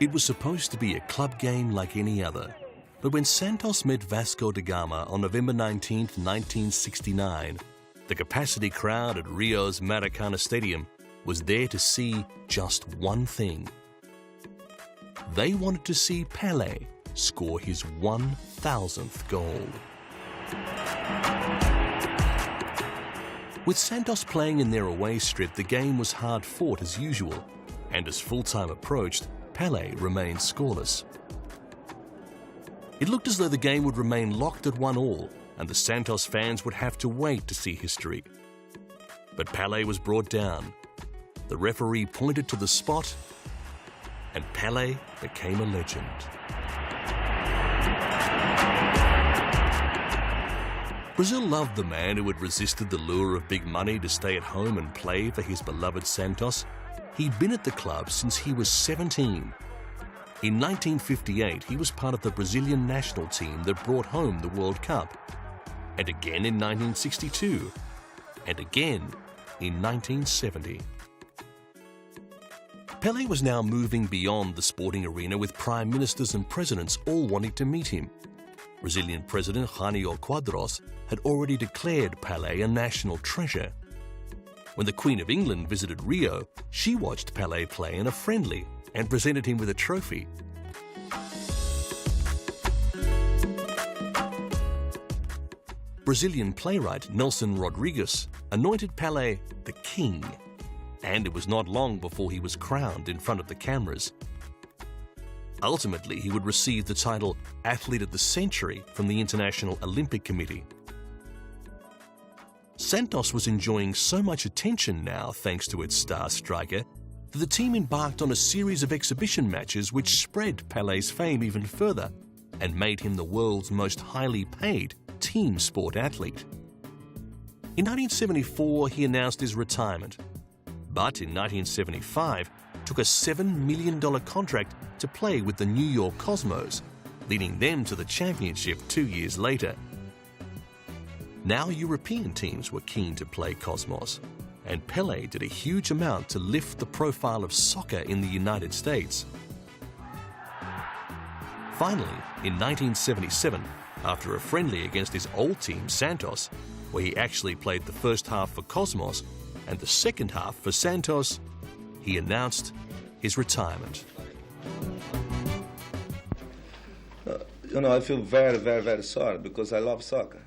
It was supposed to be a club game like any other, but when Santos met Vasco da Gama on November 19, 1969, the capacity crowd at Rio's Maracana Stadium was there to see just one thing. They wanted to see Pelé score his 1,000th goal. With Santos playing in their away strip, the game was hard fought as usual, and as full-time approached, Pelé remained scoreless. It looked as though the game would remain locked at 1-1, and the Santos fans would have to wait to see history. But Pelé was brought down. The referee pointed to the spot, and Pelé became a legend. Brazil loved the man who had resisted the lure of big money to stay at home and play for his beloved Santos. He'd been at the club since he was 17. In 1958, he was part of the Brazilian national team that brought home the World Cup. And again in 1962. And again in 1970. Pelé was now moving beyond the sporting arena, with prime ministers and presidents all wanting to meet him. Brazilian President Jânio Quadros had already declared Pelé a national treasure. When the Queen of England visited Rio, she watched Pelé play in a friendly and presented him with a trophy. Brazilian playwright Nelson Rodrigues anointed Pelé the king, and it was not long before he was crowned in front of the cameras. Ultimately, he would receive the title Athlete of the Century from the International Olympic Committee. Santos was enjoying so much attention now, thanks to its star striker, that the team embarked on a series of exhibition matches which spread Pelé's fame even further and made him the world's most highly paid team sport athlete. In 1974, he announced his retirement, but in 1975, took a $7 million contract to play with the New York Cosmos, leading them to the championship 2 years later. Now European teams were keen to play Cosmos, and Pelé did a huge amount to lift the profile of soccer in the United States. Finally, in 1977, after a friendly against his old team Santos, where he actually played the first half for Cosmos and the second half for Santos, he announced his retirement. I feel very, very, very sorry because I love soccer.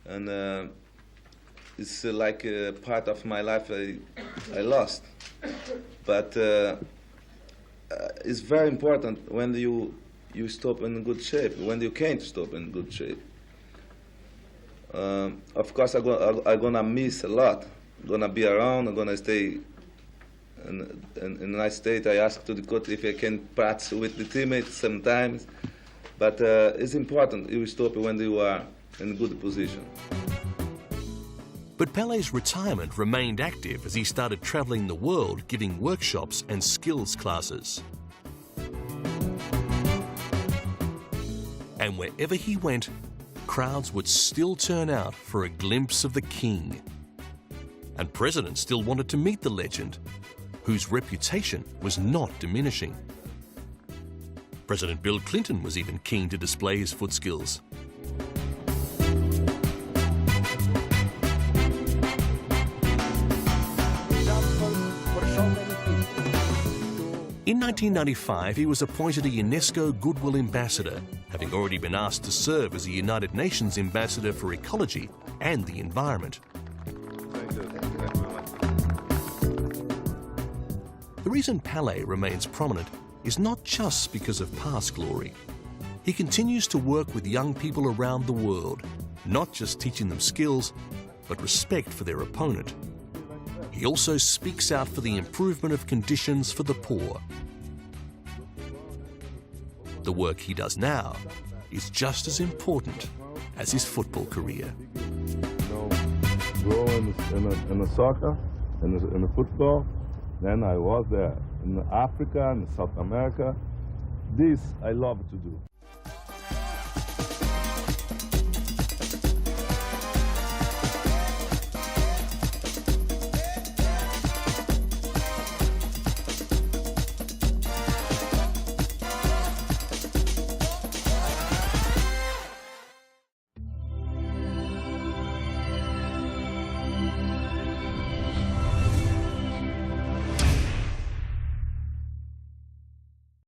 And it's like a part of my life I lost. But it's very important when you stop in good shape, when you can't stop in good shape. Of course, I'm gonna miss a lot. I'm gonna be around, I'm gonna stay in a nice state. I asked to the coach if I can practice with the teammates sometimes. But it's important you stop when you are in a good position. But Pelé's retirement remained active as he started traveling the world giving workshops and skills classes. And wherever he went, crowds would still turn out for a glimpse of the king. And presidents still wanted to meet the legend, whose reputation was not diminishing. President Bill Clinton was even keen to display his foot skills. In 1995, he was appointed a UNESCO Goodwill Ambassador, having already been asked to serve as a United Nations Ambassador for Ecology and the Environment. The reason Pelé remains prominent is not just because of past glory. He continues to work with young people around the world, not just teaching them skills, but respect for their opponent. He also speaks out for the improvement of conditions for the poor. The work he does now is just as important as his football career. Grow in the soccer, in the football, then I was there. In Africa and South America, this I love to do.